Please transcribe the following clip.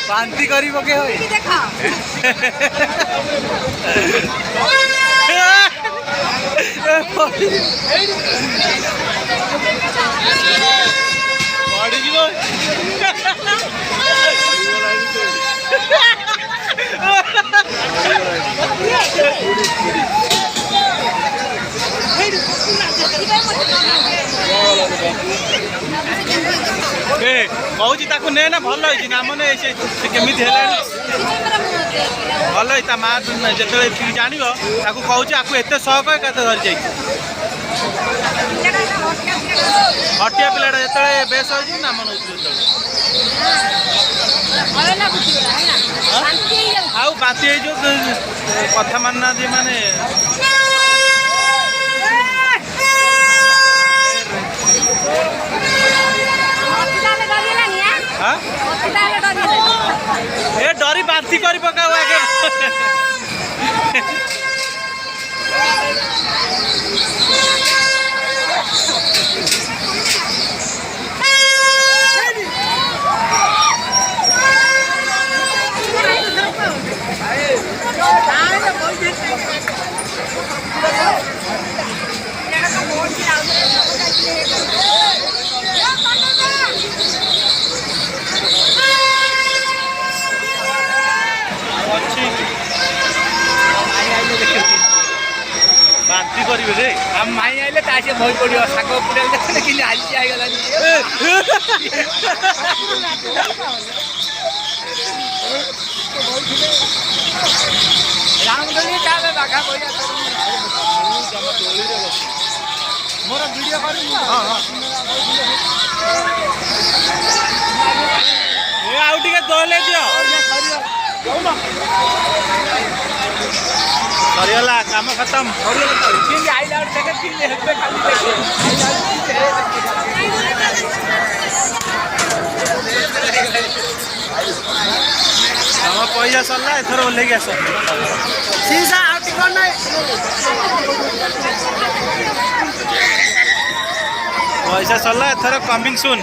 बांती करी पके होई देखा पड़ी जीवो कहूँ ताको ने ना भल होई ना मने से केमी हेलानी भल होई ता माँ जिते जान ताको कहूँ आपको एत शौक है धरी जाइए हटिया पिलाटा जो बेस हो नाम नौ आउ बाती जो कथा मानना माने ए डरी बांती कर पकाऊ आगे बांती करेंगे रे हम माई आइले तासे भई पड़ियो साको पुरे देखने कि हालची आइ गलानी रामदली ताबे बाखा कोइया मोर वीडियो कर हां हां ए आउ टिके दोले दियो सरियला काम खत्म किन आइला और जगह किन हेबे खाली हम पैसा सरला एथर ओल्हे आस सीसा आउट कर नै पैसा सरला एथर कमिंग सुन